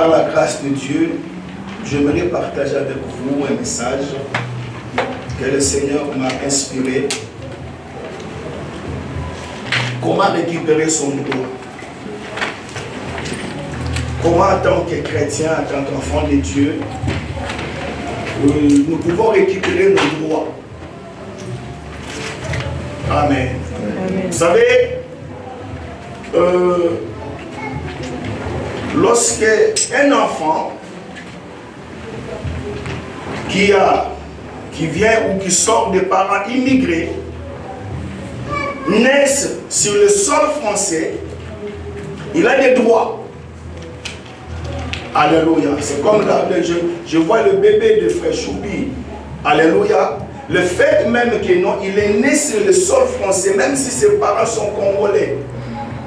Par la grâce de Dieu, j'aimerais partager avec vous un message que le Seigneur m'a inspiré. Comment récupérer son droit? Comment, en tant que chrétien, en tant qu'enfant de Dieu, nous pouvons récupérer nos droits. Amen. Amen. Vous savez, lorsque un enfant qui vient ou qui sort des parents immigrés naissent sur le sol français, il a des droits. Alléluia. C'est comme là, je vois le bébé de frère Choubi. Alléluia. Le fait même que non, il est né sur le sol français, même si ses parents sont congolais.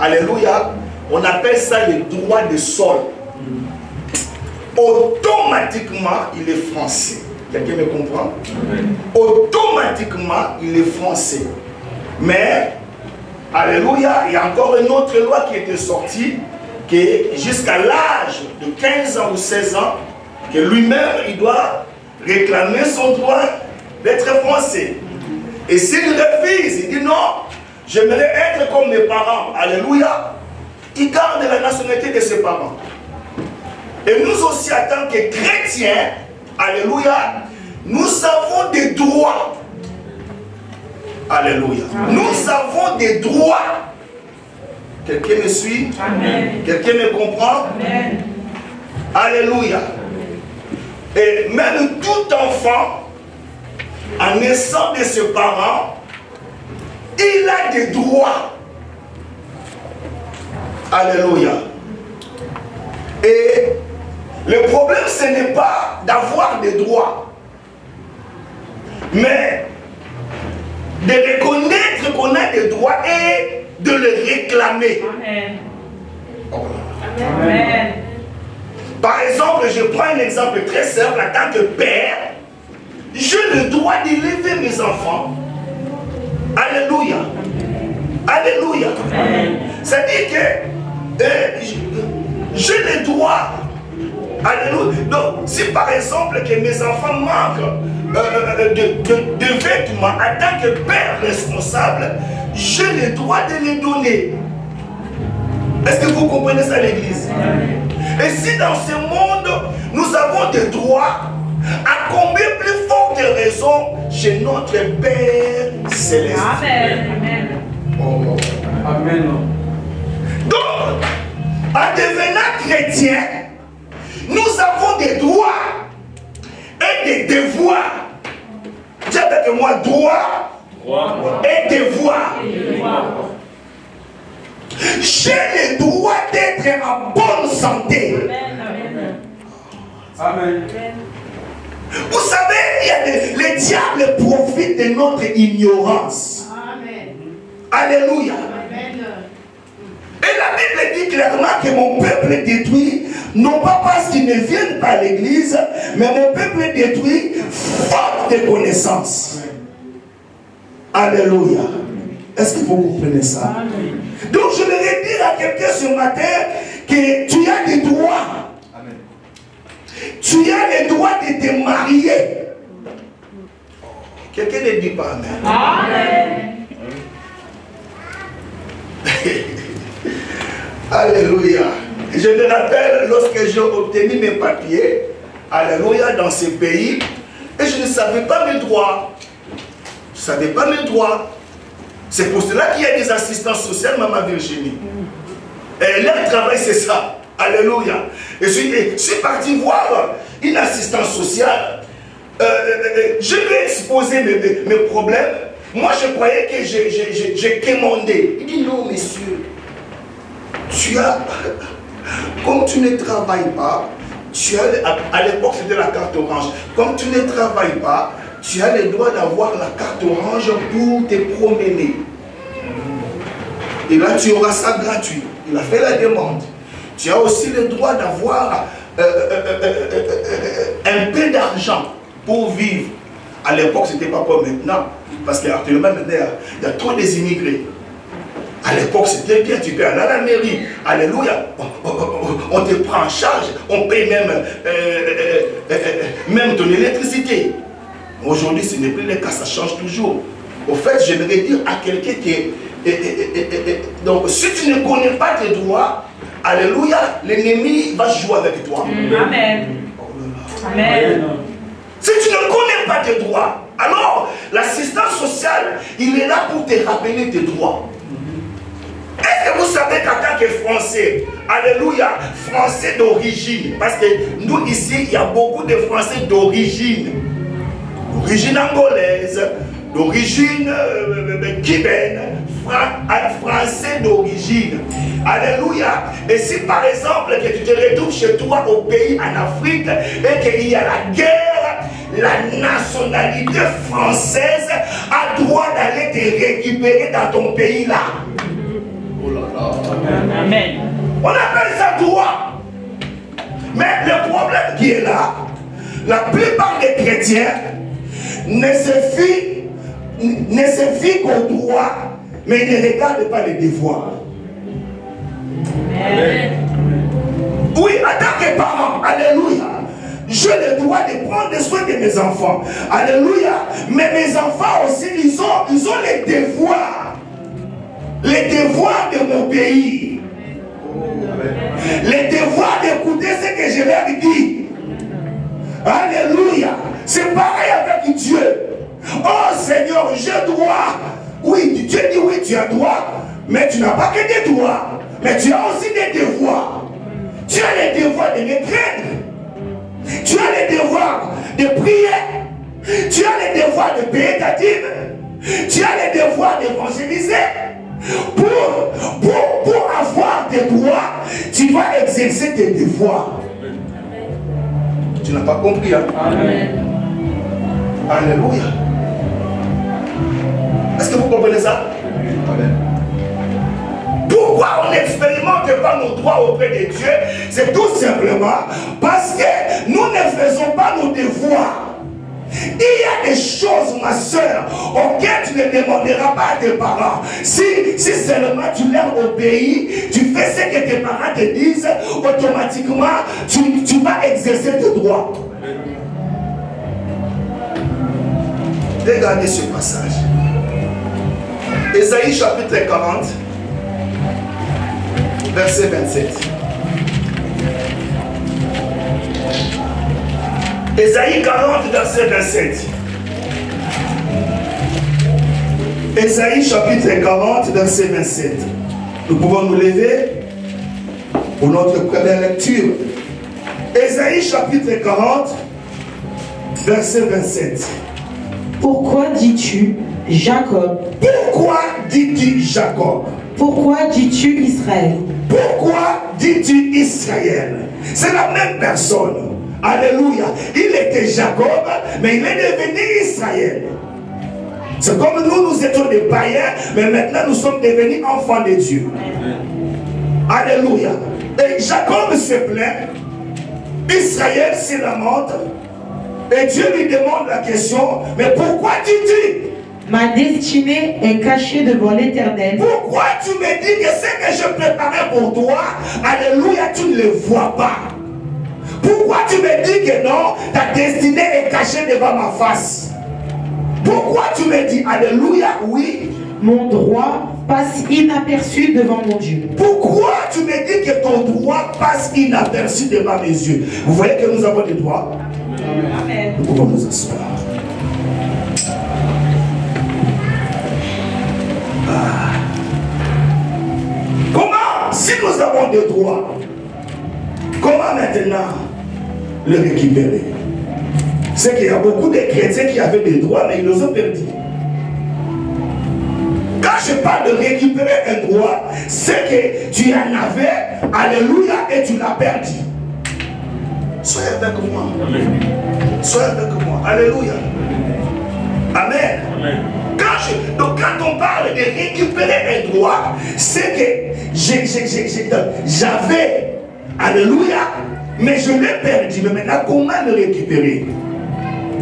Alléluia. On appelle ça le droit de sol. Automatiquement, il est français. Quelqu'un me comprend? Automatiquement, il est français. Mais, alléluia, il y a encore une autre loi qui était sortie, que jusqu'à l'âge de 15 ans ou 16 ans, que lui-même, il doit réclamer son droit d'être français. Et s'il refuse, il dit non, j'aimerais être comme mes parents. Alléluia. Il garde la nationalité de ses parents. Et nous aussi, en tant que chrétiens, alléluia, nous avons des droits. Alléluia. Amen. Nous avons des droits. Quelqu'un me suit? Amen. Quelqu'un me comprend? Amen. Alléluia. Et même tout enfant, en naissant de ses parents, il a des droits. Alléluia. Et le problème, ce n'est pas d'avoir des droits, mais de reconnaître qu'on a des droits et de les réclamer. Amen. Amen. Par exemple, je prends un exemple très simple. En tant que père, j'ai le droit d'élever mes enfants. Alléluia. Alléluia. C'est-à-dire que j'ai le droit. Alléluia. Donc, si par exemple que mes enfants manquent de vêtements, en tant que père responsable, j'ai le droit de les donner. Est-ce que vous comprenez ça, l'église? Et si dans ce monde, nous avons des droits, à combien plus forte raison chez notre Père Céleste? Amen. Amen. Oh. Amen. Donc, en devenant chrétien, nous avons des droits et des devoirs. Dis avec moi, droits et devoirs. J'ai le droit d'être en bonne santé. Amen. Amen. Vous savez, le diable profite de notre ignorance. Amen. Alléluia. Amen. Et la Bible dit clairement que mon peuple est détruit, non pas parce qu'ils ne viennent pas à l'église, mais mon peuple est détruit faute de connaissances. Alléluia. Est-ce que vous comprenez ça? Amen. Donc je voudrais dire à quelqu'un ce matin que tu as des droits. Amen. Tu as le droit de te marier. Quelqu'un ne dit pas Amen. Amen. Alléluia. Je me rappelle lorsque j'ai obtenu mes papiers, alléluia, dans ces pays, et je ne savais pas mes droits. Je ne savais pas mes droits. C'est pour cela qu'il y a des assistants sociaux, Maman Virginie. Et leur travail, c'est ça. Alléluia. Et je suis parti voir une assistante sociale. Je lui ai exposé mes problèmes. Moi, je croyais que j'ai commandé. Il dit non, monsieur. Tu as, comme tu ne travailles pas, tu as, à l'époque c'était la carte orange, comme tu ne travailles pas, tu as le droit d'avoir la carte orange pour te promener. Et là tu auras ça gratuit. Il a fait la demande. Tu as aussi le droit d'avoir un peu d'argent pour vivre. À l'époque c'était pas comme maintenant, parce qu'actuellement il y a trop des immigrés. À l'époque, c'était bien, tu peux aller à la mairie. Alléluia. on te prend en charge, on paye même ton électricité. Aujourd'hui, ce n'est plus le cas, ça change toujours. Au fait, j'aimerais dire à quelqu'un qui donc, si tu ne connais pas tes droits, alléluia, l'ennemi va jouer avec toi. Amen. Amen. Si tu ne connais pas tes droits, alors l'assistance sociale, il est là pour te rappeler tes droits. Est-ce que vous savez qu'en tant que Français, alléluia, Français d'origine, parce que nous ici, il y a beaucoup de Français d'origine angolaise, d'origine cubaine, Français d'origine. Alléluia. Et si par exemple que tu te retrouves chez toi au pays en Afrique et qu'il y a la guerre, la nationalité française a droit d'aller te récupérer dans ton pays là. Oh là là. Amen. On appelle ça droit. Mais le problème qui est là, la plupart des chrétiens ne se fient qu'au droit, mais ils ne regardent pas les devoirs. Amen. Oui, en tant que parent, alléluia, j'ai le droit de prendre soin de mes enfants. Alléluia. Mais mes enfants aussi, ils ont les devoirs. Les devoirs de mon pays. Les devoirs d'écouter ce que je leur dis. Alléluia. C'est pareil avec Dieu. Oh Seigneur, j'ai droit. Oui, Dieu dit oui, tu as droit. Mais tu n'as pas que des droits. Mais tu as aussi des devoirs. Tu as les devoirs de me craindre. Tu as les devoirs de prier. Tu as les devoirs de payer ta dîme. Tu as les devoirs d'évangéliser. Pour avoir tes droits, tu dois exercer tes devoirs. Tu n'as pas compris, hein? Amen. Alléluia. Est-ce que vous comprenez ça? Amen. Pourquoi on n'expérimente pas nos droits auprès de Dieu? C'est tout simplement parce que nous ne faisons pas nos devoirs. Il y a des choses, ma soeur, auxquelles tu ne demanderas pas à tes parents. Si seulement tu leur obéis, tu fais ce que tes parents te disent, automatiquement, tu vas exercer tes droits. Regardez ce passage. Ésaïe chapitre 40, verset 27. Ésaïe 40, verset 27. Ésaïe chapitre 40, verset 27. Nous pouvons nous lever pour notre première lecture. Ésaïe chapitre 40, verset 27. Pourquoi dis-tu Jacob? Pourquoi dis-tu Jacob? Pourquoi dis-tu Israël? Pourquoi dis-tu Israël? C'est la même personne. Alléluia. Il était Jacob, mais il est devenu Israël. C'est comme nous étions des païens, mais maintenant nous sommes devenus enfants de Dieu. Alléluia. Et Jacob se plaint, Israël se lamente, et Dieu lui demande la question, mais pourquoi dis-tu? Ma destinée est cachée devant l'Éternel. Pourquoi tu me dis que ce que je préparais pour toi, alléluia, tu ne le vois pas? Pourquoi tu me dis que non, ta destinée est cachée devant ma face? Pourquoi tu me dis, alléluia, oui? Mon droit passe inaperçu devant mon Dieu. Pourquoi tu me dis que ton droit passe inaperçu devant mes yeux? Vous voyez que nous avons des droits? Amen. Nous pouvons nous asseoir. Comment, si nous avons des droits, comment maintenant le récupérer? C'est qu'il y a beaucoup de chrétiens qui avaient des droits, mais ils les ont perdus. Quand je parle de récupérer un droit, c'est que tu en avais, alléluia, et tu l'as perdu. Soyez avec moi. Amen. Soyez avec moi. Alléluia. Amen. Amen. Donc quand on parle de récupérer un droit, c'est que j'avais, alléluia, mais je l'ai perdu. Mais maintenant, comment le récupérer?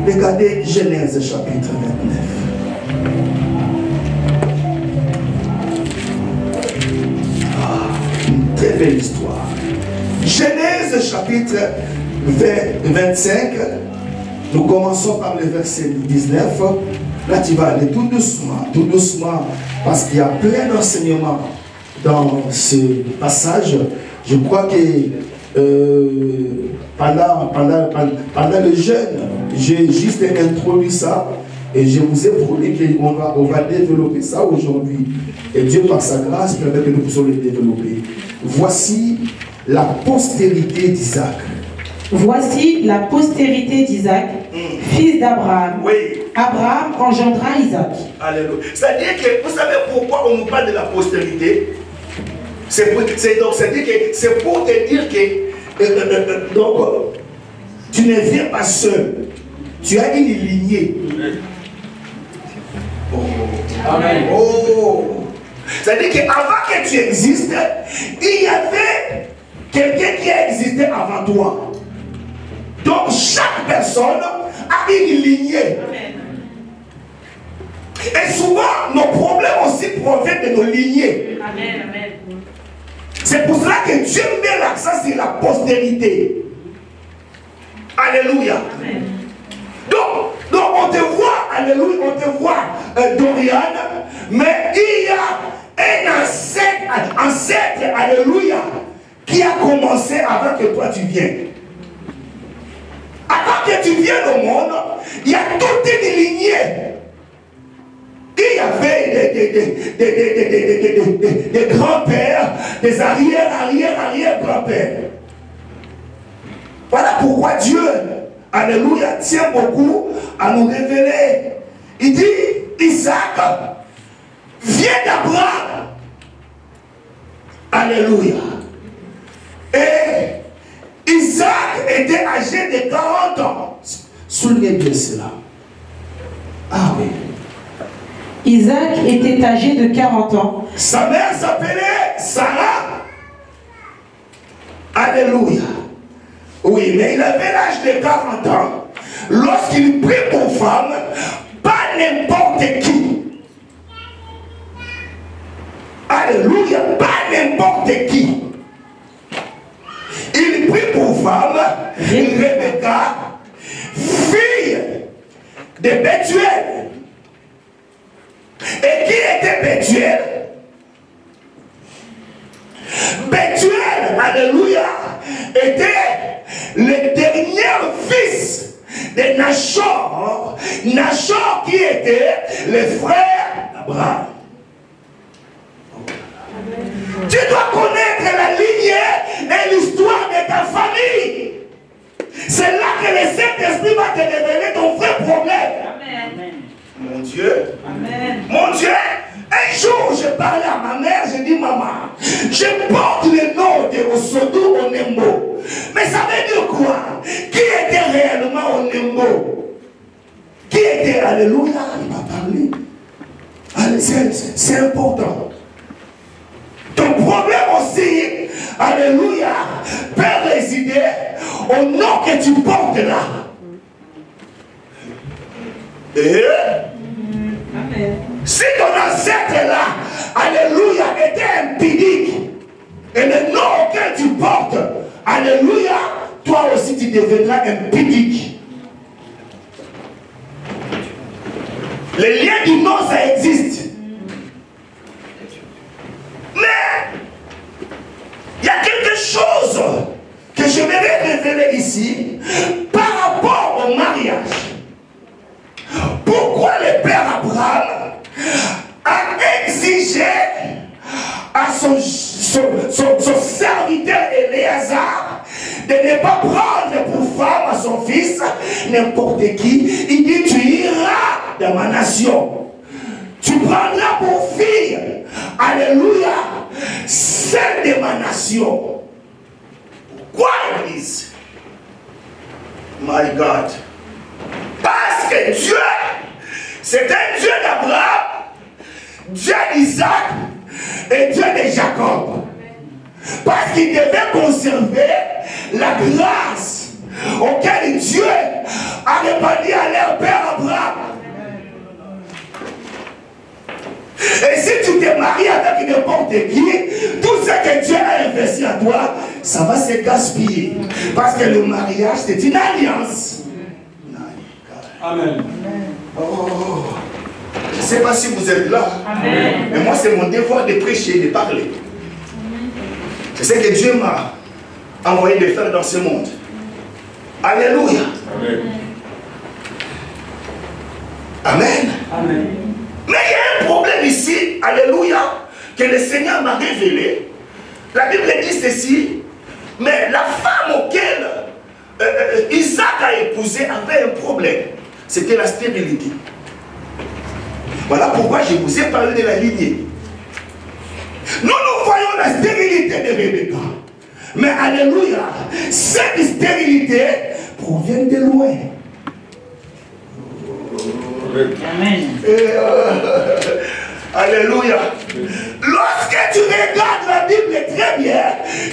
Regardez Genèse chapitre 29. Une très belle histoire. Genèse Genèse chapitre 25, nous commençons par le verset 19. Là, tu vas aller tout doucement, parce qu'il y a plein d'enseignements dans ce passage. Je crois que pendant le jeûne, j'ai juste introduit ça et je vous ai promis qu'on va développer ça aujourd'hui. Et Dieu, par sa grâce, permet que nous puissions le développer. Voici la postérité d'Isaac. Voici la postérité d'Isaac, fils d'Abraham. Oui. Abraham engendra Isaac. Alléluia. C'est-à-dire que, vous savez pourquoi on nous parle de la postérité? C'est pour te dire que tu ne viens pas seul. Tu as une lignée. Oh. Amen. Oh. C'est-à-dire qu'avant que tu existes, il y avait quelqu'un qui a existé avant toi. Donc chaque personne a une lignée. Et souvent, nos problèmes aussi proviennent de nos lignées. Amen. Amen. C'est pour cela que Dieu met l'accent sur la postérité. Alléluia. Amen. Donc on te voit, alléluia, on te voit, Dorian, mais il y a un ancêtre, alléluia, qui a commencé avant que toi tu viennes. Avant que tu viennes au monde, il y a toute une lignée. Il y avait des grands-pères, des arrière-grands-pères. Voilà pourquoi Dieu, alléluia, tient beaucoup à nous révéler. Il dit, Isaac vient d'Abraham. Alléluia. Et Isaac était âgé de 40 ans. Soulignez bien cela. Ah oui. Isaac était âgé de 40 ans. Sa mère s'appelait Sarah. Alléluia. Oui, mais il avait l'âge de 40 ans. Lorsqu'il prit pour femme, pas n'importe qui. Alléluia, pas n'importe qui. Il prit pour femme Rebecca, fille de Bethuel. Et qui était Bethuel? Bethuel, alléluia, était le dernier fils de Nachor. Nachor qui était le frère d'Abraham. Tu dois connaître la lignée et l'histoire de ta famille. C'est là que le Saint-Esprit va te révéler ton vrai problème. Amen. Mon Dieu. Amen. Mon Dieu. Un jour, je parlais à ma mère, je dis, maman, je porte le nom de Osodou Onembo. Mais ça veut dire quoi? Qui était réellement Onembo? Qui était, alléluia, il m'a parlé. C'est important. Ton problème aussi, alléluia, peut résider au nom que tu portes là. Et Amen. si ton ancêtre là, alléluia, était impudique, et le nom auquel tu portes, alléluia, toi aussi tu deviendras impudique. Les liens du nom, ça existe. Mais il y a quelque chose que je vais révéler ici par rapport au mariage. Pourquoi le père Abraham a exigé à son serviteur Éléazar de ne pas prendre pour femme à son fils n'importe qui? Il dit, tu iras dans ma nation. Tu prendras pour fille, alléluia, celle de ma nation. Pourquoi Église? My God. Parce que Dieu, c'est un Dieu d'Abraham, Dieu d'Isaac et Dieu de Jacob. Parce qu'il devait conserver la grâce auquel Dieu a répandu à leur père Abraham. Et si tu te maries avec n'importe qui, tout ce que Dieu a investi à toi, ça va se gaspiller. Parce que le mariage, c'est une alliance. Amen. Oh. Je ne sais pas si vous êtes là. Amen. Mais moi, c'est mon devoir de prêcher, de parler. C'est ce que Dieu m'a envoyé de faire dans ce monde. Alléluia. Amen. Amen. Amen. Mais il y a un problème ici, alléluia, que le Seigneur m'a révélé. La Bible dit ceci, mais la femme auquel Isaac a épousé avait un problème. C'était la stérilité. Voilà pourquoi je vous ai parlé de la lignée. Nous voyons la stérilité de Rebecca. Mais alléluia, cette stérilité provient de loin. Amen. Alléluia. Lorsque tu regardes la Bible très bien,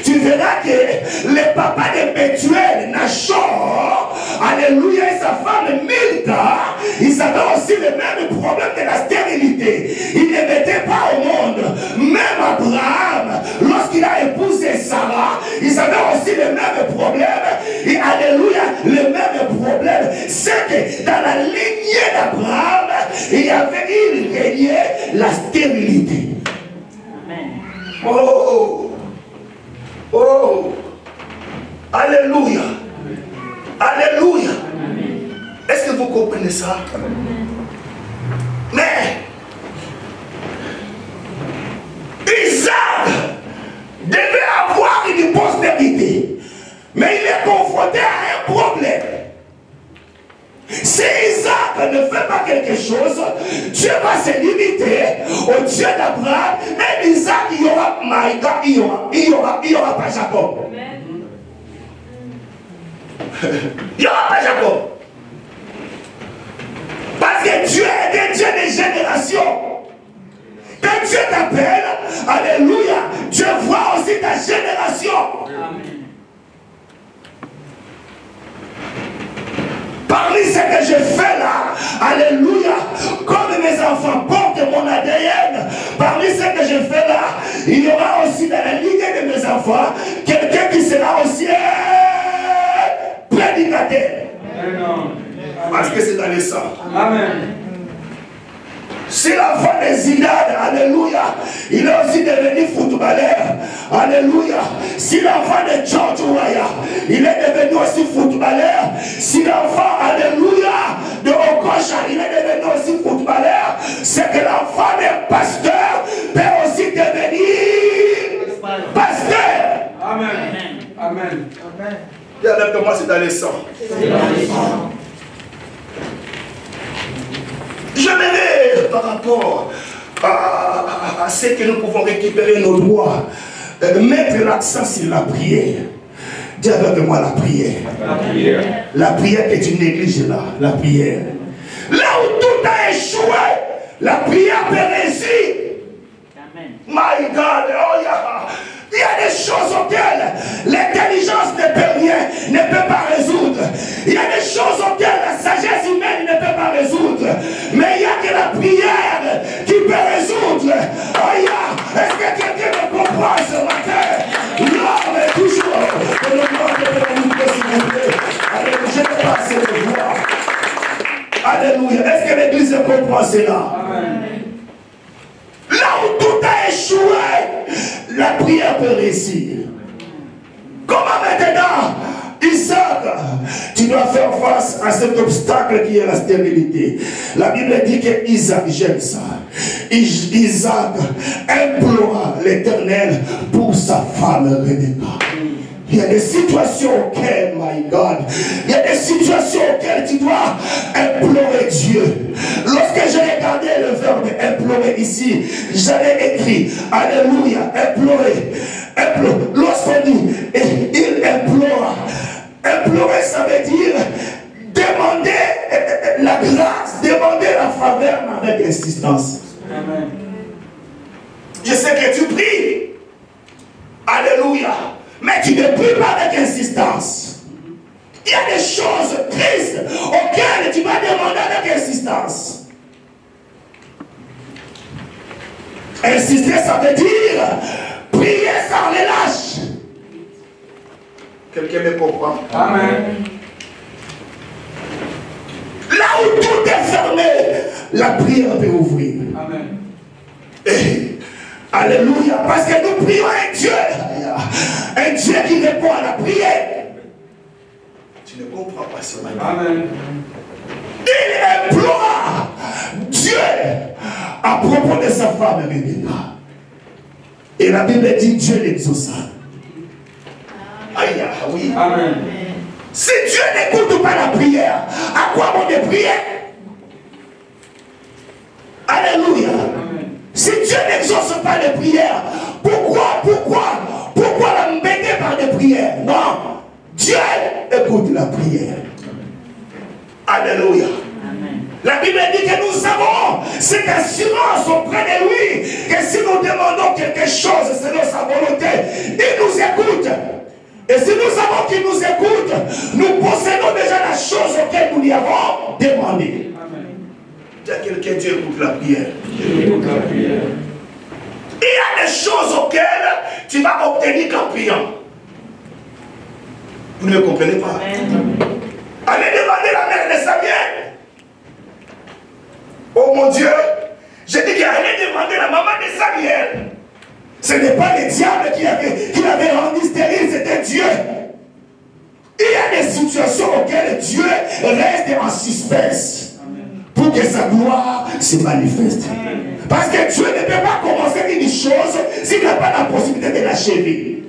tu verras que le papa de Bethuel, Nachor, alléluia, et sa femme Milka, ils avaient aussi le même problème de la stérilité. Ils ne mettaient pas au monde. Même Abraham, lorsqu'il a épousé Sarah, ils avaient aussi le même problème. Et alléluia, le même problème. C'est que dans la lignée d'Abraham, il régnait la stérilité. Amen. Oh, oh, alléluia, alléluia. Est-ce que vous comprenez ça? Mais Isaac devait avoir une postérité, mais il est confronté à un problème. Si Isaac ne fait pas quelque chose, Dieu va se limiter au Dieu d'Abraham. Et Isaac, il y aura Maïga, il y aura pas Jacob. Il n'y aura pas Jacob. Parce que Dieu est un Dieu des générations. Quand Dieu t'appelle, alléluia, Dieu voit aussi ta génération. Amen. Parmi ce que je fais là, alléluia, comme mes enfants portent mon ADN, parmi ce que je fais là, il y aura aussi dans la lignée de mes enfants quelqu'un qui sera aussi un prédicateur. Parce que c'est dans le sang. Amen. Si l'enfant de Zidane, alléluia, il est aussi devenu footballeur, alléluia. Si l'enfant de George Weah, il est devenu aussi footballeur. Si l'enfant, alléluia, de Okocha, il est devenu aussi footballeur. C'est que l'enfant d'un pasteur peut aussi devenir pasteur. Amen. Amen. Amen. Et avec moi, c'est dans le sang. J'aimerais, par rapport à ce que nous pouvons récupérer nos droits, mettre l'accent sur la prière. Dis avec moi la prière. La prière. La prière que tu négliges là, la prière. Là où tout a échoué, la prière peut réussir. Amen. My God, oh yeah. Il y a des choses auxquelles l'intelligence ne peut rien, ne peut pas résoudre. Il y a des choses auxquelles la sagesse humaine ne peut pas résoudre. Mais il n'y a que la prière qui peut résoudre. Oh yeah. Est-ce que quelqu'un me comprend ce matin? L'homme est toujours que le monde peut nous s'il vous plaît. Alléluia, je ne pas assez de voix. Alléluia. Est-ce que l'église comprend cela? Amen. Là où tout a échoué, la prière peut réussir. Comment maintenant, Isaac, tu dois faire face à cet obstacle qui est la stérilité. La Bible dit que Isaac, j'aime ça. Isaac implora l'Éternel pour sa femme Rebecca. Il y a des situations auxquelles, my God, il y a des situations auxquelles tu dois implorer Dieu. Lorsque j'ai regardé le verbe implorer ici, j'avais écrit, alléluia, implorer. Lorsqu'on dit, il implore, implorer, ça veut dire demander la grâce, demander la faveur avec insistance. Amen. Je sais que tu pries, alléluia. Mais tu ne pries pas avec insistance. Il y a des choses tristes auxquelles tu vas demander avec insistance. Insister, ça veut dire prier, ça relâche. Quelqu'un me comprend? Amen. Là où tout est fermé, la prière peut ouvrir. Amen. Et, alléluia. Parce que nous prions un Dieu qui répond à la prière. Tu ne comprends pas ce matin. Amen. Il implora Dieu à propos de sa femme Rebecca. Et la Bible dit Dieu l'exauça. Aïe, oui. Amen. Si Dieu n'écoute pas la prière, à quoi bon de prier? Alléluia. Amen. Si Dieu n'exauce pas les prières, pourquoi l'embêter par des prières? Non. Dieu écoute la prière. Alléluia. Amen. La Bible dit que nous avons cette assurance auprès de lui, que si nous demandons quelque chose selon sa volonté, il nous écoute. Et si nous savons qu'il nous écoute, nous possédons déjà la chose auquel nous lui avons demandé. Dis à quelqu'un, Dieu écoute la prière. Dieu écoute la prière. Il y a des choses auxquelles tu vas obtenir qu'en priant. Vous ne me comprenez pas? Allez demander la mère de Samuel. Oh mon Dieu, j'ai dit qu'il allait demander la maman de Samuel. Ce n'est pas le diable qui l'avait rendu stérile, c'était Dieu. Il y a des situations auxquelles Dieu reste en suspense pour que sa gloire se manifeste. Parce que Dieu ne peut pas commencer une chose s'il n'a pas la possibilité de l'achever.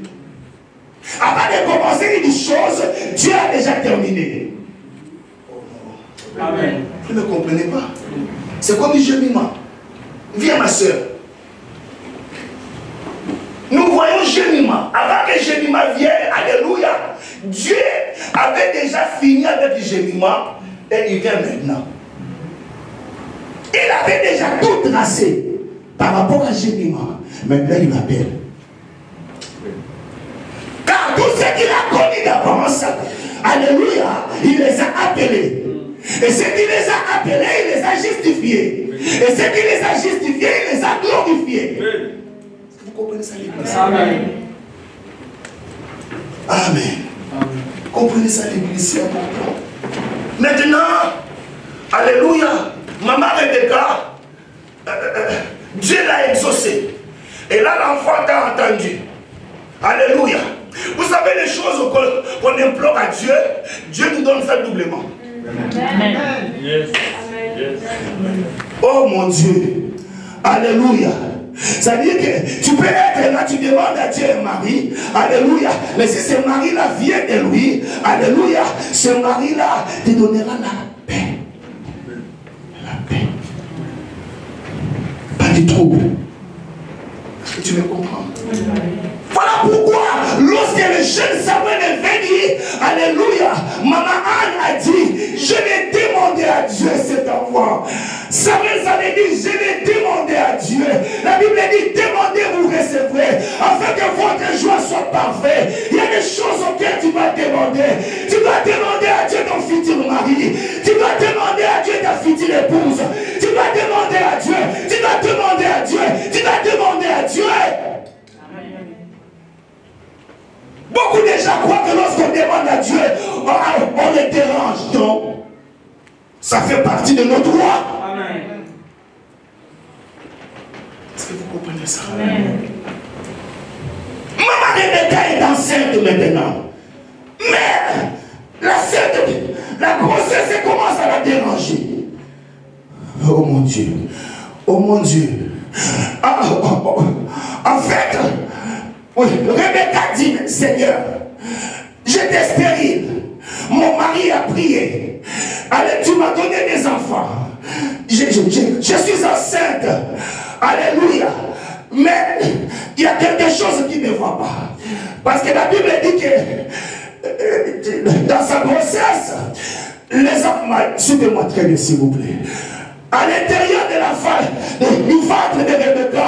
Avant de commencer une chose, Dieu a déjà terminé. Amen. Vous ne comprenez pas? C'est comme un gémiment. Viens ma soeur. Nous voyons gémiment. Avant que gémiment vienne, alléluia, Dieu avait déjà fini avec le gémiment et il vient maintenant. Il avait déjà tout tracé par rapport à gémiment. Maintenant il appelle. Car tout ce qu'il a connu d'avance, alléluia, il les a appelés. Et ce qui les a appelés, il les a justifiés. Et ce qui les a justifiés, il les a glorifiés. Est-ce que vous comprenez ça, l'église? Amen. Amen. Comprenez ça, l'église, c'est important. Maintenant, alléluia, maman Rebecca, Dieu l'a exaucé. Et là, l'enfant t'a entendu. Alléluia. Vous savez les choses qu'on implore à Dieu, Dieu nous donne ça doublement. Amen. Yes. Oh mon Dieu. Alléluia. Ça veut dire que tu peux être là, tu demandes à Dieu un mari. Alléluia. Mais si ce mari-là vient de lui, alléluia, ce mari-là te donnera la paix. La paix. Pas du trouble. Est-ce que tu me comprends? Voilà pourquoi, lorsque le jeune Samuel est venu, alléluia, maman Anne a dit, je vais demander à Dieu cet enfant. Samuel avait dit, je vais demander à Dieu. La Bible dit, demandez, vous recevrez, afin que votre joie soit parfaite. Il y a des choses auxquelles tu vas demander. Tu dois demander à Dieu ton futur mari. Tu dois demander à Dieu ta future épouse. Tu dois demander à Dieu. Tu dois demander à Dieu. Tu dois demander à Dieu. Beaucoup de gens croient que lorsqu'on demande à Dieu, on les dérange. Donc, ça fait partie de nos droits. Amen. Est-ce que vous comprenez ça? Amen. Maman Rebecca est enceinte maintenant. Mais la grossesse commence à la déranger. Oh mon Dieu. Oh mon Dieu. En fait, oui, Rebecca dit, Seigneur, j'étais stérile. Mon mari a prié. Allez, tu m'as donné des enfants. Je suis enceinte. Alléluia. Mais il y a quelque chose qui ne va pas. Parce que la Bible dit que dans sa grossesse, les enfants, suivez-moi très bien s'il vous plaît. À l'intérieur de la femme, du ventre de Rebecca,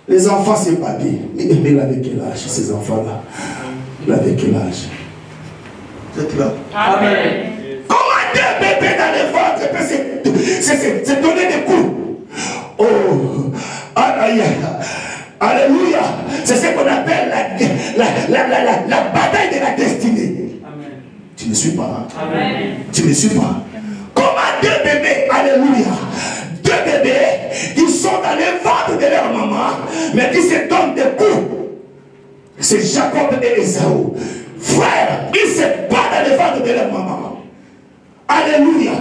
les enfants c'est papy. Il avait quel âge ces enfants-là? Il avait quel âge? Vous êtes là? Amen. Comment deux bébés dans le ventre peut se donner des coups? Oh, Aïe. Alléluia. C'est ce qu'on appelle la bataille de la destinée. Amen. Tu ne suis pas. Hein? Amen. Tu ne suis pas. Comment deux bébés, alléluia, deux bébés qui sont dans les ventres de leur maman, mais qui se donnent des coups. C'est Jacob et Esaü. Frère, ils se battent dans les ventres de leur maman. Alléluia.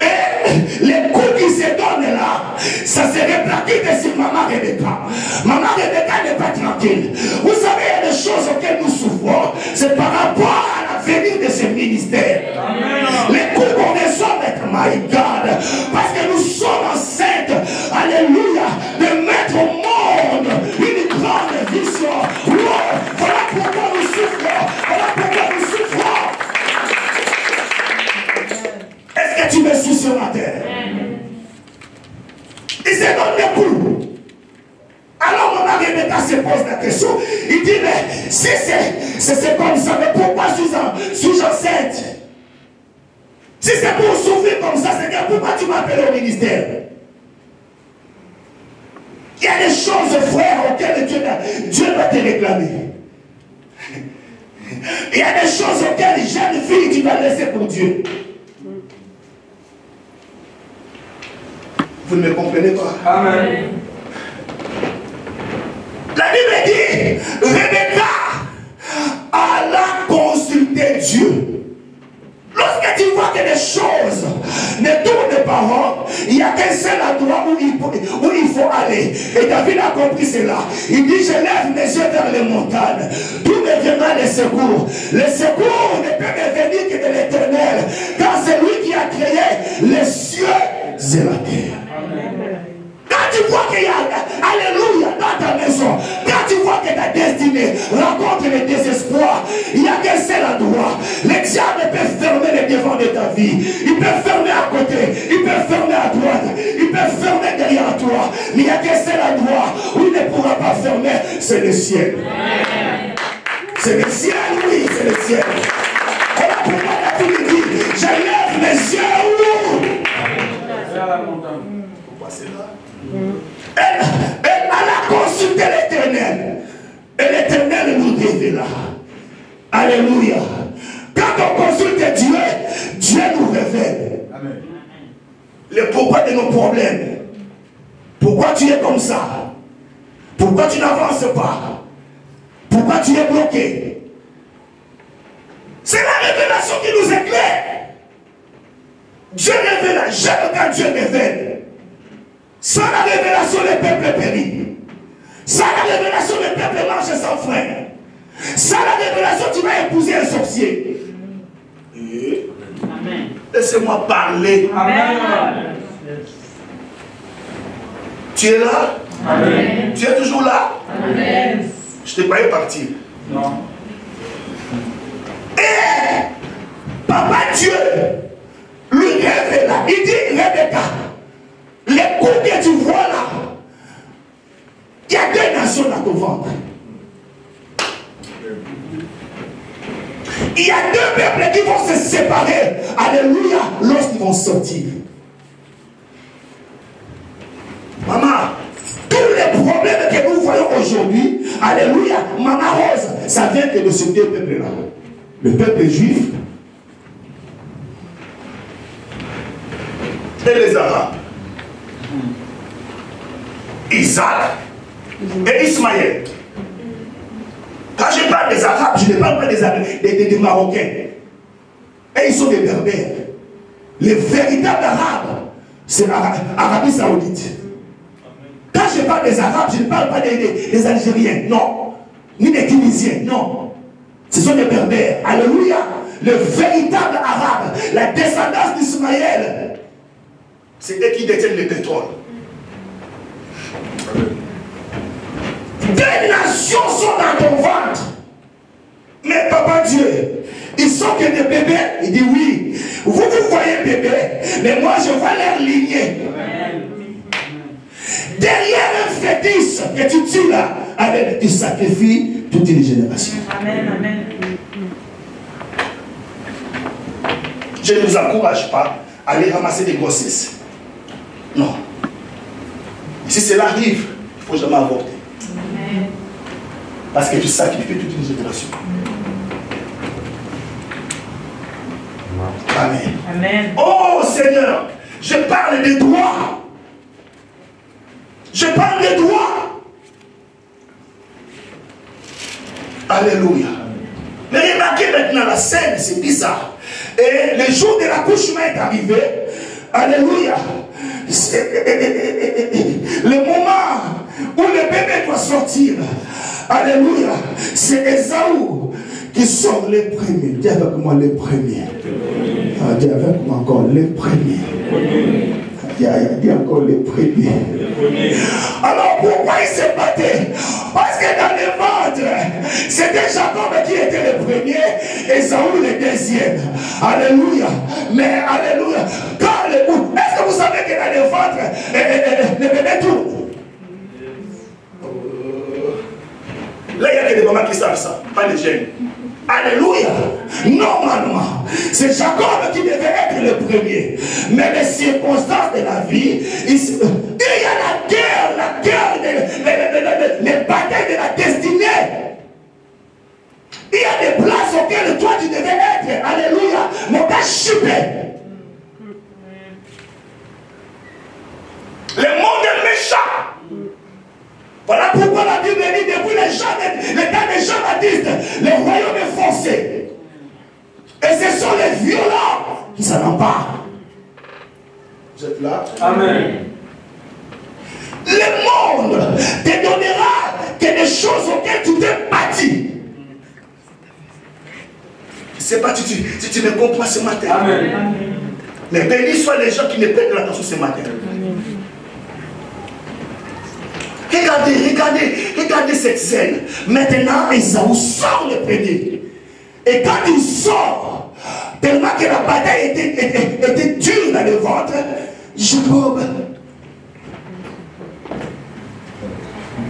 Et les coups qui se donnent là, ça se répartit sur maman Rebecca. Maman Rebecca n'est pas tranquille. Vous savez, il y a des choses auxquelles nous souffrons, c'est par rapport à l'avenir de ce ministère. Amen. Les coups qu'on reçoit avec my God, parce que nous sommes enceintes, alléluia, de mettre au monde une grande vision. Wow. Voilà pourquoi nous souffrons. Voilà pourquoi nous souffrons. Est-ce que tu me suis sur la terre? Il se donne des coups. Alors mon mari Rebecca se pose la question. Il dit, mais si c'est comme ça, mais pourquoi suis-je enceinte? Si c'est pour souffrir comme ça, c'est que pourquoi tu m'appelles au ministère? Il y a des choses, frère, auxquelles Dieu va te réclamer. Il y a des choses auxquelles, jeune fille, tu vas laisser pour Dieu. Vous ne me comprenez pas? Amen. La Bible dit, Rebecca alla consulter Dieu. Lorsque tu vois que les choses ne tournent pas rond, il n'y a qu'un seul endroit où il faut aller. Et David a compris cela. Il dit, je lève mes yeux vers les montagnes. D'où me viendra le secours? Le secours ne peut me venir que de l'Éternel. Car c'est lui qui a créé les cieux et la terre. Quand tu vois qu'il y a, alléluia, dans ta maison, quand tu vois que ta destinée rencontre le désespoir, il n'y a qu'un seul endroit. Le diable peut fermer les devants de ta vie. Il peut fermer à côté, il peut fermer à droite, il peut fermer derrière toi. Mais il n'y a qu'un seul endroit où il ne pourra pas fermer, c'est le ciel. C'est le ciel, oui, c'est le ciel. Voilà pourquoi la Bible dit, je lève mes yeux où? Pourquoi c'est là? Elle a consulté l'Éternel. Et l'Éternel nous révéla. Alléluia. Quand on consulte Dieu, Dieu nous révèle. Amen. Le pourquoi de nos problèmes. Pourquoi tu es comme ça? Pourquoi tu n'avances pas? Pourquoi tu es bloqué? C'est la révélation qui nous éclaire. Dieu révèle. J'aime quand Dieu révèle. Sans la révélation, le peuple périt. Sans la révélation, le peuple marche sans frein. Sans la révélation, tu vas épouser un sorcier. Amen. Laissez-moi parler. Amen. Tu es là? Amen. Tu es toujours là? Amen. Je t'ai pas eu partir. Non. Et Papa Dieu lui révéla. Il dit, Rebecca, les coups que tu vois là, il y a deux nations dans ton ventre. Il y a deux peuples qui vont se séparer. Alléluia, lorsqu'ils vont sortir. Maman, tous les problèmes que nous voyons aujourd'hui, alléluia, Maman Rose, ça vient de ce deux peuples-là. Le peuple juif et les Arabes. Isaac et Ismaël. Quand je parle des Arabes, je ne parle pas des Marocains. Et ils sont des Berbères. Les véritables Arabes, c'est l'Arabie Saoudite. Quand je parle des Arabes, je ne parle pas des Algériens, non. Ni des Tunisiens, non. Ce sont des Berbères. Alléluia. Le véritable Arabe, la descendance d'Ismaël, c'est eux qui détiennent le pétrole. Des nations sont dans ton ventre. Mais Papa Dieu, ils sont que des bébés. Il dit oui. Vous voyez bébé, mais moi je vois leur lignée. Derrière un fétiche que tu tues là, avec tu sacrifies toute une génération. Amen. Amen. Je ne vous encourage pas à aller ramasser des grossesses. Non. Si cela arrive, il ne faut jamais avorter. Parce que tu sacrifies toute une génération. Amen. Amen. Oh Seigneur, je parle des droits. Je parle des droits. Alléluia. Mais remarquez maintenant la scène, c'est bizarre. Et le jour de l'accouchement est arrivé. Alléluia. Le moment où le bébé doit sortir. Alléluia. C'est Ésaü qui sort les premiers. Dis avec moi les premiers. Dis avec moi encore les premiers. Dis encore les premiers. Alors pourquoi il s'est battu? Parce que dans le ventre, c'était Jacob qui était le premier et Ésaü le deuxième. Alléluia. Mais alléluia. Est-ce que vous savez que dans le ventre, le bébé tourne? Là, il y a que des mamans qui savent ça, pas les jeunes. Alléluia. Normalement, c'est Jacob qui devait être le premier. Mais les circonstances de la vie, il y a la guerre, les batailles de la destinée. Il y a des places auxquelles toi tu devais être. Alléluia. Mon gars chupé. Le monde est méchant. Voilà pourquoi la Bible dit depuis le temps des Jean-Baptiste, le royaume est forcé. Et ce sont les violents qui s'en emparent. Vous êtes là? Amen. Le monde te donnera que des choses auxquelles tu t'es bâti. Je ne sais pas si tu me comprends ce matin. Amen. Mais bénis soient les gens qui ne prêtent l'attention ce matin. Regardez cette scène. Maintenant, Ésaü sort le premier. Et quand il sort, tellement que la bataille était dure dans le ventre, Jacob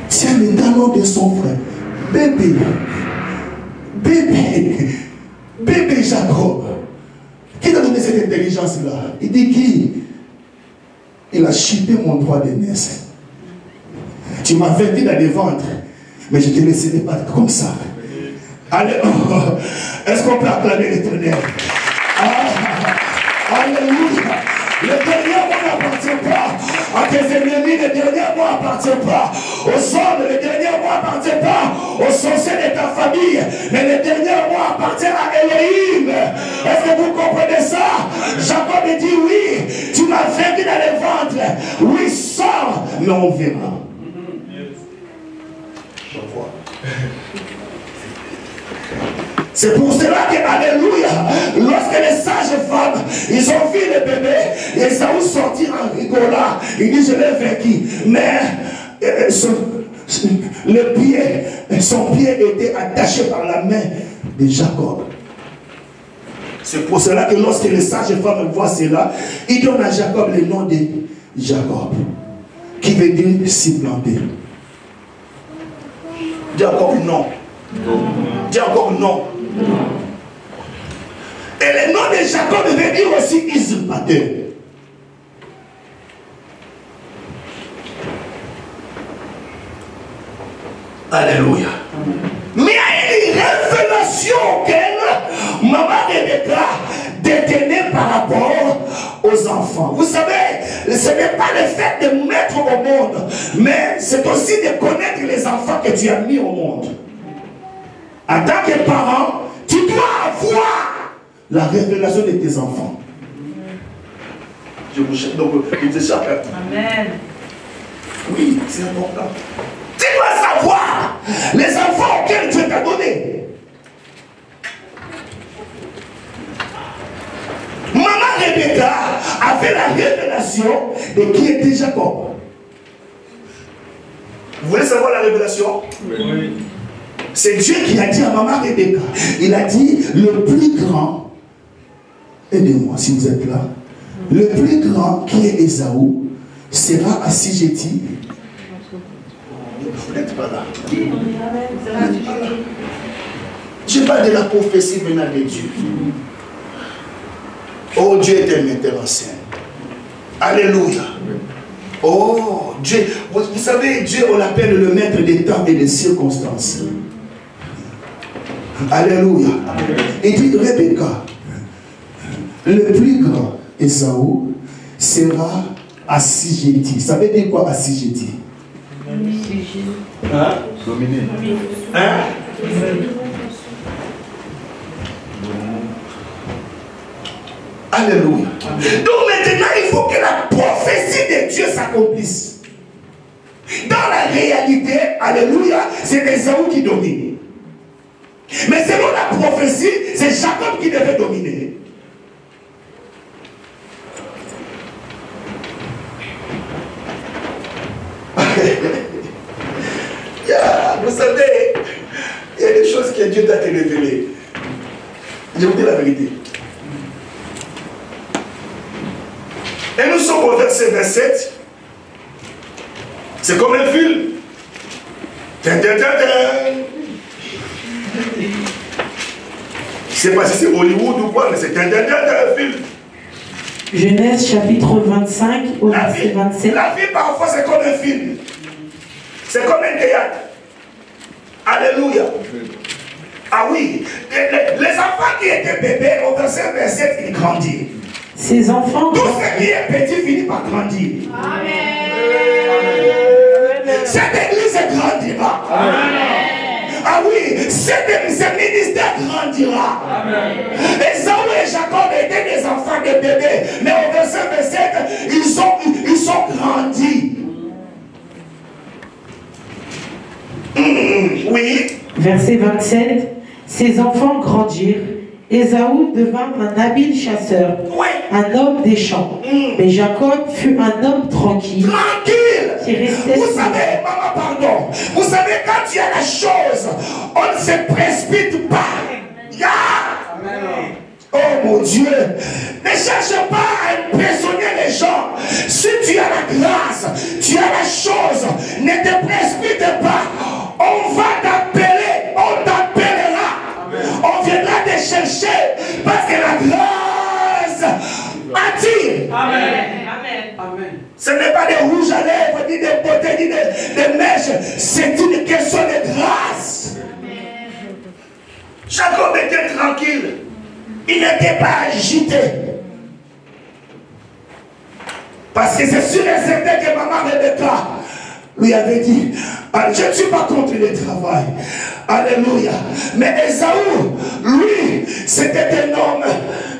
tient le talon de son frère. Bébé Jacob. Qui t'a donné cette intelligence-là? Il dit qui? Il a chipé mon droit de naissance. Tu m'as vaincu dans les ventres, mais je te laisserai pas comme ça. Allez, est-ce qu'on peut acclamer l'Éternel? Alléluia. Le dernier mot n'appartient pas à tes ennemis, le dernier mot n'appartient pas aux hommes, le dernier mot n'appartient pas aux sorciers de ta famille, mais le dernier mot appartient à Elohim. Est-ce que vous comprenez ça? Jacob dit oui, tu m'as vaincu dans les ventres. Oui, sors, mais on verra. C'est pour cela que, alléluia, lorsque les sages femmes, ils ont vu le bébé, Ésaü sortir en rigolant. Il dit, je l'ai vaincu. Mais son pied était attaché par la main de Jacob. C'est pour cela que lorsque les sages femmes voient cela, ils donnent à Jacob le nom de Jacob, qui veut dire supplanter. Dis encore non. Dis encore non. Et le nom de Jacob veut dire aussi usurpateur. Alléluia. Mais il y a une révélation qu'elle, maman Rebecca, détenait par rapport aux enfants. Vous savez, ce n'est pas le fait de mettre au monde, mais c'est aussi de connaître les enfants que tu as mis au monde. En tant que parent, tu dois avoir la révélation de tes enfants. Je vous cherche, donc je dis ça. Amen. Oui, c'est important. Tu dois savoir les enfants auxquels Dieu t'a donné. Maman Rebecca avait la révélation de qui était Jacob. Vous voulez savoir la révélation? Oui. C'est Dieu qui a dit à maman Rebecca. Il a dit, le plus grand, aidez-moi si vous êtes là, le plus grand qui est Ésaü sera assujetti. Vous n'êtes pas là. Je parle de la prophétie venant de Dieu. Oh, Dieu est un metteur en scène. Alléluia. Oh, Dieu, vous savez, Dieu, on l'appelle le maître des temps et des circonstances. Alléluia. Il dit, Rebecca, le plus grand Ésaü sera assujetti. Ça veut dire quoi assujetti? Hein? Dominé. Hein? Alléluia. Donc maintenant, il faut que la prophétie de Dieu s'accomplisse. Dans la réalité, alléluia, c'est Ésaü qui domine. Mais selon la prophétie, c'est Jacob qui devait dominer. Vous savez, il y a des choses que Dieu t'a révélées. Je vous dis la vérité. Et nous sommes au verset 27. C'est comme un film. Je ne sais pas si c'est Hollywood ou quoi, mais c'est un film. Genèse chapitre 25 au verset 27. La vie parfois c'est comme un film. C'est comme un théâtre. Alléluia. Ah oui. Les enfants qui étaient bébés, au verset 27, ils grandissent. Ces enfants. Tout ce qui est petit finit par grandir. Amen. Cette église grandira. Amen. Ah oui, ce ministère grandira. Amen. Ésaü et Jacob étaient des enfants de bébés, mais au verset 27, ils sont grandis. Oui. Verset 27. Ses enfants grandirent. Ésaü devint un habile chasseur, Oui. un homme des champs. Mais Jacob fut un homme tranquille. Tranquille. Qui restait Vous savez, maman, pardon. Vous savez, quand il y a la chose, on ne se précipite pas. Yeah. Amen. Oh mon Dieu, ne cherche pas à impressionner les gens. Si tu as la grâce, tu as la chose, ne te précipite pas. On va t'appeler, on t'appellera. On viendra te chercher parce que la grâce attire. Amen. Amen. Ce n'est pas des rouges à lèvres, ni des beautés, ni des mèches. C'est une question de grâce. Amen. Jacob était tranquille. Il n'était pas agité. Parce que c'est sûr et certain que maman Rebecca lui avait dit, je ne suis pas contre le travail. Alléluia. Mais Ésaü, lui, c'était un homme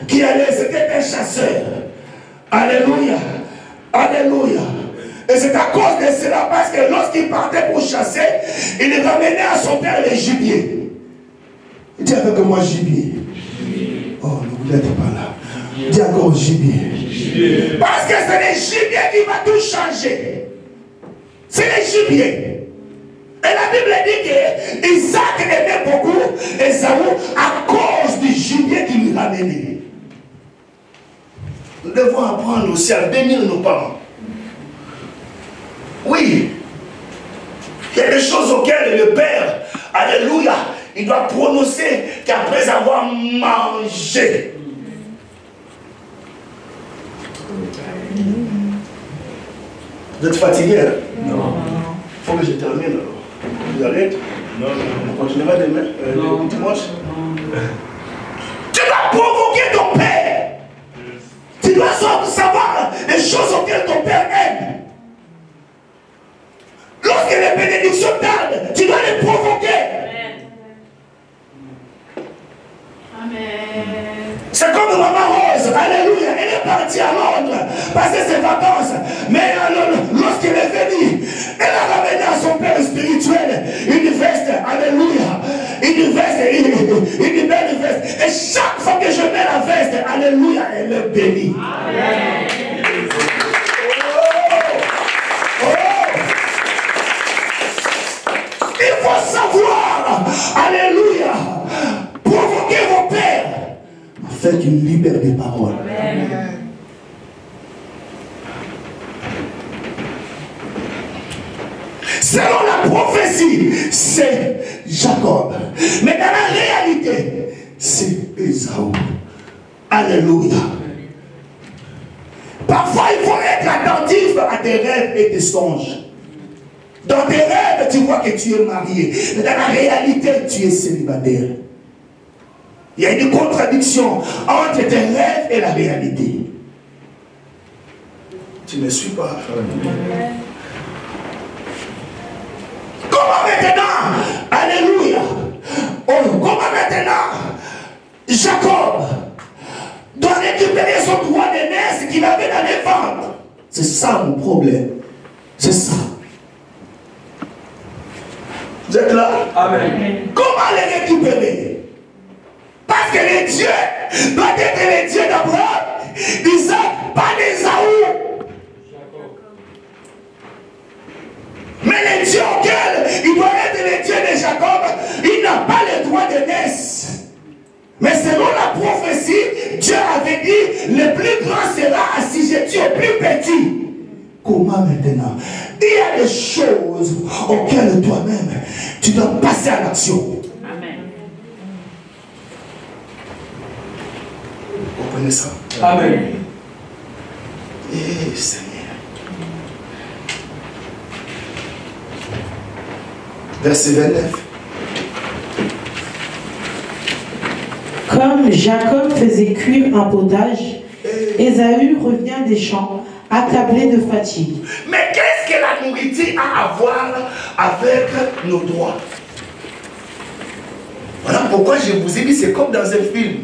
qui allait, c'était un chasseur. Alléluia. Alléluia. Et c'est à cause de cela, parce que lorsqu'il partait pour chasser, il ramenait à son père les gibiers. Il dit avec moi gibier. Oh, ne vous n'êtes pas là. Dis encore gibier. Parce que c'est les gibiers qui va tout changer. C'est les gibiers. Et la Bible dit que Isaac aimait beaucoup Ésaü à cause du gibier qu'il lui ramenait. Nous devons apprendre aussi à bénir nos parents. Oui. Il y a des choses auxquelles le Père, alléluia, il doit prononcer qu'après avoir mangé. Vous êtes fatigué? Hein? Non. Il faut que je termine alors. Vous arrêtez? Non. On continuera demain? Dimanche? Tu dois provoquer ton Père. Tu dois savoir les choses auxquelles ton Père aime. Lorsque les bénédictions tardent, tu dois les provoquer. Amen. C'est comme maman Rose, alléluia, elle est partie à Londres, passer ses vacances. Mais lorsqu'elle est venue, elle a ramené à son père spirituel une veste, alléluia, une veste, une belle veste. Et chaque fois que je mets la veste, alléluia, elle me bénit. Amen. Il faut savoir, alléluia, provoquer vos pères afin qu'ils libèrent des paroles. Amen. Selon la prophétie, c'est Jacob. Mais dans la réalité, c'est Ésaü. Alléluia. Parfois, il faut être à attentif à tes rêves et tes songes. Dans tes rêves, tu vois que tu es marié. Mais dans la réalité, tu es célibataire. Il y a une contradiction entre tes rêves et la réalité. Tu ne me suis pas? Comment maintenant? Alléluia. Oh, comment maintenant? Jacob doit récupérer son droit d'aînesse qu'il avait dans les ventres. C'est ça mon problème. C'est ça. Vous êtes là? Amen. Comment les récupérer? Parce que les dieux doivent être les dieux d'Abraham, d'Isaac, pas d'Ésaü. Mais les dieux auxquels il doit être les dieux de Jacob, il n'a pas le droit d'aînesse. Mais selon la prophétie, Dieu avait dit, le plus grand sera assujetti au plus petit. Comment maintenant? Il y a des choses auxquelles toi-même, tu dois passer à l'action. Amen. Vous comprenez ça? Amen. Eh Seigneur. Verset 29. Comme Jacob faisait cuire un potage, Ésaü revient des champs, accablé de fatigue. Mais qu'est-ce que la nourriture a à voir avec nos droits? Voilà pourquoi je vous ai dit, c'est comme dans un film.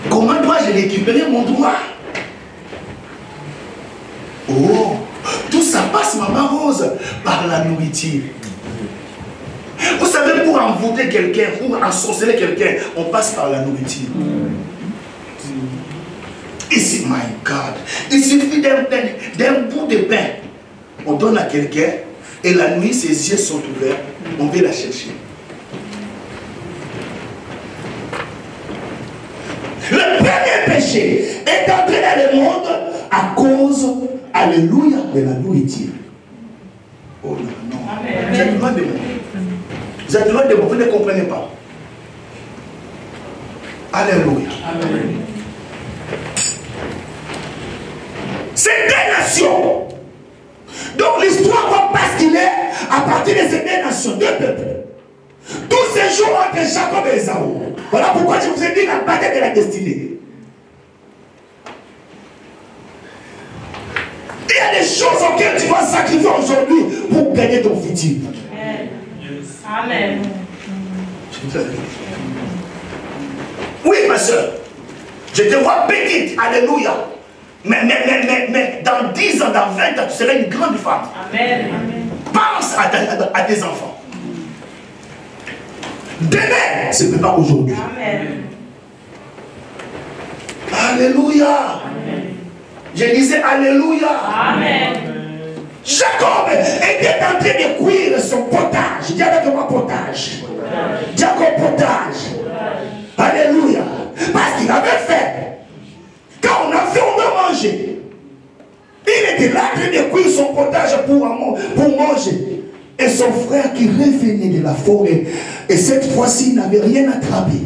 Comment dois-je récupérer mon droit? Oh, tout ça passe, maman Rose, par la nourriture. Vous savez, pour envoûter quelqu'un, pour ensorceler quelqu'un, on passe par la nourriture. Ici, my God, il suffit d'un bout de pain. On donne à quelqu'un et la nuit, ses yeux sont ouverts. On va la chercher. Le premier péché est entré dans le monde à cause, alléluia, de la nourriture. Oh non, non. Vous êtes loin de moi. Vous êtes loin de moi, vous ne comprenez pas. Alléluia. Amen. C'est deux nations. Donc l'histoire va basculer à partir de ces deux nations, deux peuples. Tous ces jours entre Jacob et Ésaü. Voilà pourquoi je vous ai dit la bataille de la destinée. Il y a des choses auxquelles tu vas sacrifier aujourd'hui pour gagner ton futur. Amen. Oui, ma soeur. Je te vois petite. Alléluia. Mais dans 10 ans, dans 20 ans, tu seras une grande femme. Amen. Pense à tes enfants. Demain, ce n'est pas aujourd'hui. Amen. Alléluia. Amen. Je disais Alléluia. Amen. Jacob était en train de cuire son potage. Dis avec moi potage. Jacob potage. Alléluia. Parce qu'il avait faim. Quand on a fait, on doit manger. Il était là en train de cuire son potage pour manger. Et son frère qui revenait de la forêt, et cette fois-ci, il n'avait rien attrapé.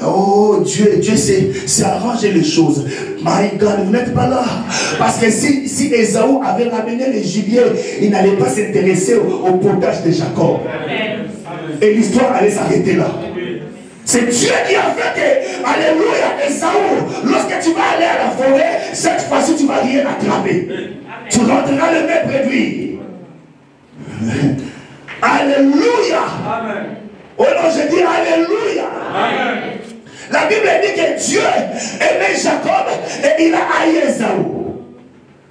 Oh Dieu s'est arrangé les choses. My God, vous n'êtes pas là. Parce que si Ésaü avait ramené le gibier, il n'allait pas s'intéresser au potage de Jacob. Et l'histoire allait s'arrêter là. C'est Dieu qui a fait que, alléluia, Ésaü, lorsque tu vas aller à la forêt, cette fois-ci tu ne vas rien attraper. Tu rentreras le même près de lui. Alléluia. Amen. Oh non, je dis Alléluia. Amen. La Bible dit que Dieu aimait Jacob et il a haï Ésaü.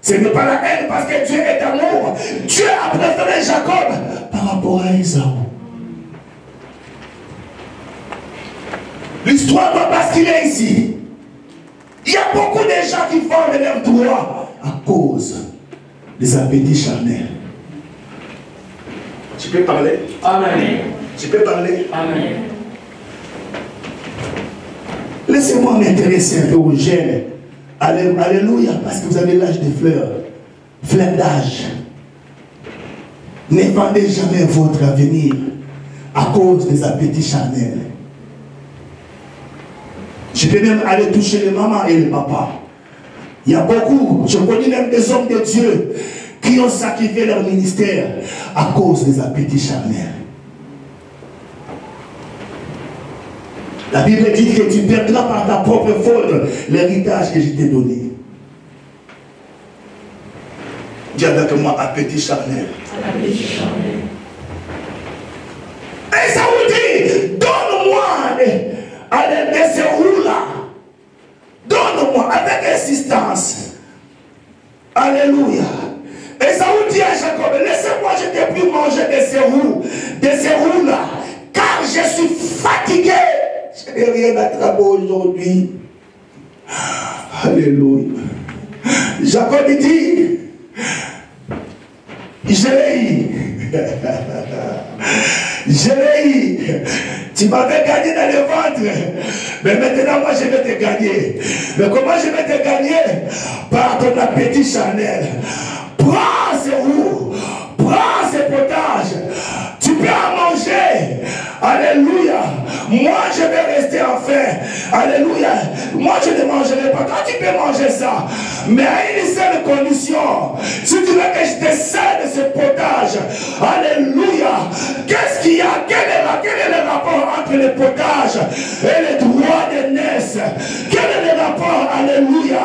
Ce n'est pas la haine parce que Dieu est amour. Dieu a préféré Jacob par rapport à Ésaü. L'histoire va basculer ici. Il y a beaucoup de gens qui font de leur droit à cause des appétits charnels. Tu peux parler? Amen. Tu peux parler? Amen. Laissez-moi m'intéresser un peu aux jeunes. Alléluia, parce que vous avez l'âge des fleurs. Fleurs d'âge. Ne vendez jamais votre avenir à cause des appétits charnels. Je peux même aller toucher les mamans et les papas. Il y a beaucoup, je connais même des hommes de Dieu qui ont sacrifié leur ministère à cause des appétits charnels. La Bible dit que tu perdras par ta propre faute l'héritage que je t'ai donné. Dis avec moi, appétit charnel. Appétit charnel. Et ça vous dit, donne-moi de ces roues-là. Donne-moi avec insistance. Alléluia. Et ça vous dit à Jacob, laissez-moi, je t'ai pu manger de ces roues-là, car je suis fatigué. Je n'ai rien attrapé aujourd'hui. Alléluia. Jacob dit, je l'ai eu. Je l'ai eu. Tu m'avais gagné dans le ventre. Mais maintenant, moi, je vais te gagner. Mais comment je vais te gagner? Par ton appétit charnel. Prends ces roues. Prends ces potages. Tu peux en manger. Alléluia. Moi, je vais rester en faim. Alléluia. Moi, je ne mangerai pas. Toi, tu peux manger ça. Mais à une seule condition. Si tu veux que je te sers de ce potage. Alléluia. Qu'est-ce qu'il y a? Quel est le rapport entre le potage et le droit d'aînesse? Quel est le rapport? Alléluia.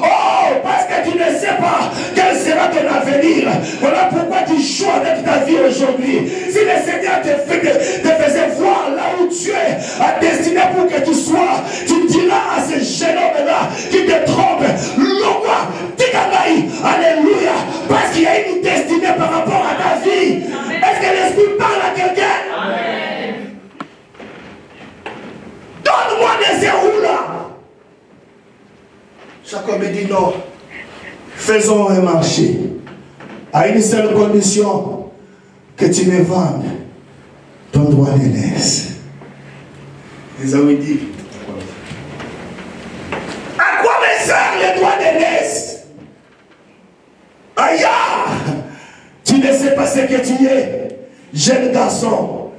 Oh, parce que tu ne sais pas quel sera ton avenir. Voilà pourquoi tu joues avec ta vie aujourd'hui. Si le Seigneur te faisait voir là où tu es à destiné pour que tu sois, tu diras à ce jeune homme-là qui te trompe, Loua, Tikanaï, alléluia, parce qu'il y a une destinée par rapport à ta vie. Est-ce que l'Esprit parle à quelqu'un? Amen. Donne-moi de ces roues-là. Jacob dit non. Faisons un marché à une seule condition, que tu me vendes ton droit d'aînesse. Ils avaient dit, à quoi me sert le droit d'aînesse? Aïe, tu ne sais pas ce que tu es, jeune garçon.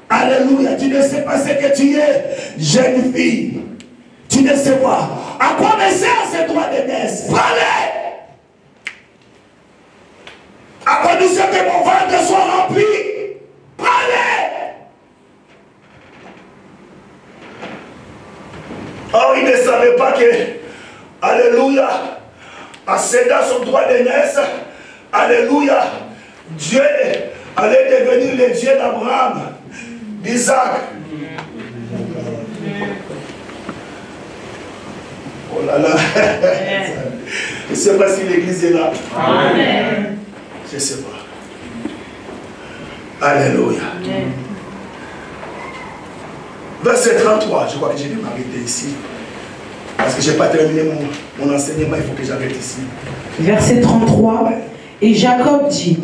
Alléluia, tu ne sais pas ce que tu es, jeune fille. Tu ne sais pas. À quoi me sert ce droit d'aînesse? Prends-les. À condition que mon ventre soit rempli. Prends-les. Or, il ne savait pas que, alléluia, en cédant son droit d'aînesse, alléluia, Dieu allait devenir le Dieu d'Abraham, d'Isaac. Oh là là. Je ne sais pas si l'église est là. Amen. Je ne sais pas. Alléluia. Amen. Verset 33, je crois que je vais m'arrêter ici. Parce que je n'ai pas terminé mon enseignement, il faut que j'arrête ici. Verset 33. Et Jacob dit,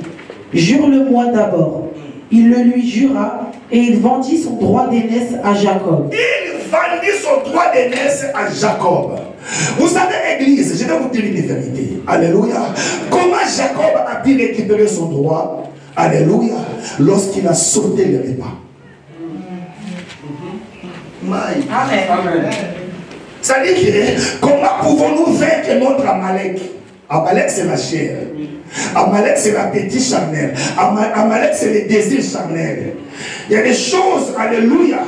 jure-le-moi d'abord. Il le lui jura et il vendit son droit d'aînesse à Jacob. Il vendit son droit d'aînesse à Jacob. Vous savez, Église, je vais vous dire une vérité. Alléluia. Comment Jacob a pu récupérer son droit? Alléluia. Lorsqu'il a sauté le repas. Amen. Ça dit que comment pouvons-nous vaincre notre Amalek? Amalek, c'est la chair. Amalek, c'est l'appétit charnel. Amalek, c'est le désir charnel. Il y a des choses, alléluia,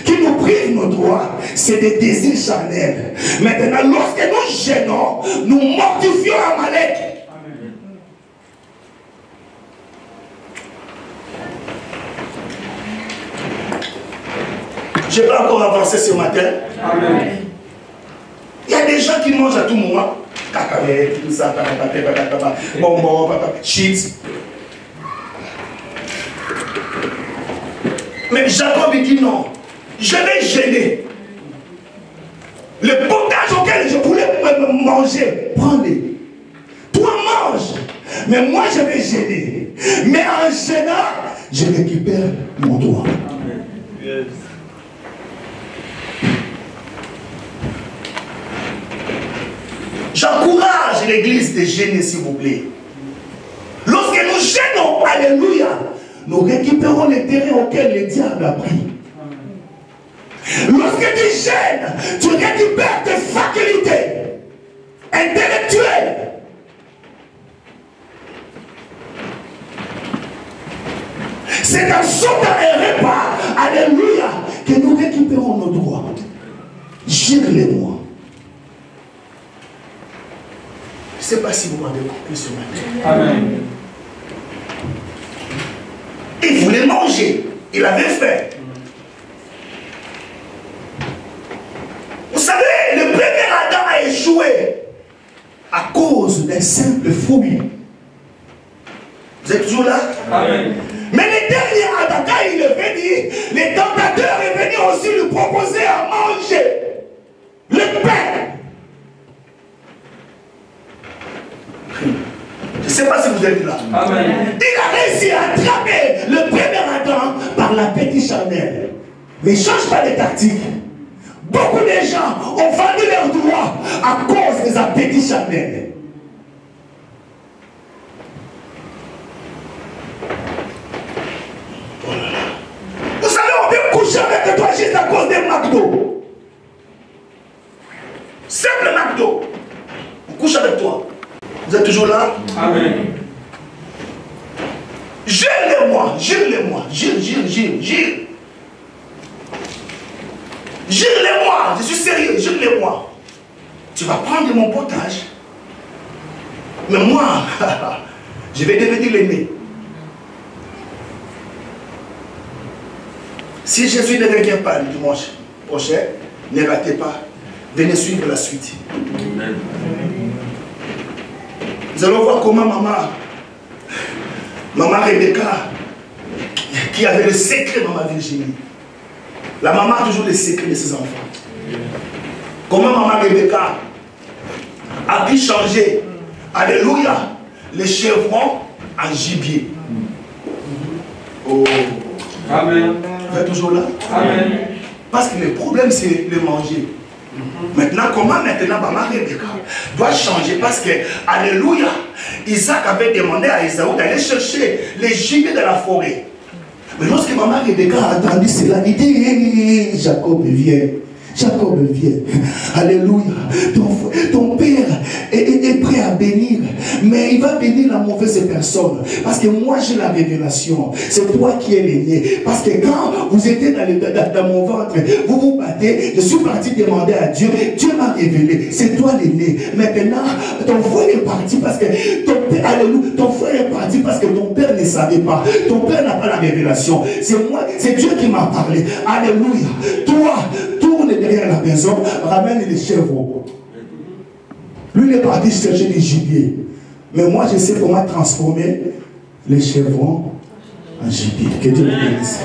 qui nous privent nos droits. C'est des désirs charnels. Maintenant, lorsque nous gênons, nous mortifions Amalek. Je vais encore avancer ce matin. Amen. Il y a des gens qui mangent à tout moment. Cacahuètes, tout ça, bonbons, chips. Mais Jacob dit non, je vais gêner. Le potage auquel je voulais manger, prends-les. Toi mange, mais moi je vais gêner. Mais en gênant, je récupère mon droit. Yes. J'encourage l'église de gêner, s'il vous plaît. Lorsque nous gênons, alléluia, nous récupérons les terrains auxquels le diable a pris. Lorsque tu gênes, tu récupères tes facultés intellectuelles. sont dans un repas, alléluia, que nous récupérons nos droits. Gire-les-moi. Je ne sais pas si vous m'avez compris ce matin. Amen. Il voulait manger. Il avait faim. Vous savez, le premier Adam a échoué à cause d'un simple fruit. Vous êtes toujours là? Amen. Mais le dernier Adam, quand il est venu, les tentateurs est venu aussi lui proposer à manger le pain. Je ne sais pas si vous êtes là. Amen. Il a réussi à attraper le premier Adam par l'appétit charnel. Mais il ne change pas de tactique. Beaucoup de gens ont vendu leurs droits à cause des appétits charnels. Vous savez, on peut coucher avec toi juste à cause des McDo. Simple McDo. On couche avec toi. Vous êtes toujours là? Amen. Gire-les-moi, gire-les-moi, gire. Gire-les-moi, je suis sérieux, gire-les-moi. Tu vas prendre mon potage. Mais moi, je vais devenir l'aîné. Si Jésus ne revient pas le dimanche prochain, ne ratez pas. Venez suivre la suite. Amen. Nous allons voir comment maman Rebecca, qui avait le secret, maman Virginie. La maman a toujours le secret de ses enfants. Comment maman Rebecca a pu changer, alléluia, les chevrons en gibier. Oh. Amen. Vous êtes toujours là? Amen. Parce que le problème, c'est le manger. Maintenant, comment maintenant maman Rebecca doit changer? Parce que, alléluia, Isaac avait demandé à Esaü d'aller chercher les gibiers de la forêt. Mais lorsque maman Rebecca a entendu cela, il dit, Jacob vient. Jacob vient. Alléluia. Ton père est prêt à bénir. Mais il va bénir la mauvaise personne. Parce que moi j'ai la révélation. C'est toi qui es l'aîné. Parce que quand vous étiez dans mon ventre, vous vous battez. Je suis parti demander à Dieu. Dieu m'a révélé. C'est toi l'aîné. Maintenant, ton frère est parti parce que alléluia, ton frère est parti parce que ton père ne savait pas. Ton père n'a pas la révélation. C'est moi, c'est Dieu qui m'a parlé. Alléluia. Toi, tourne derrière la maison, ramène les chèvres. Lui, il est parti chercher des gibiers. Mais moi, je sais comment transformer les chevrons en gibier. Que Dieu vous bénisse.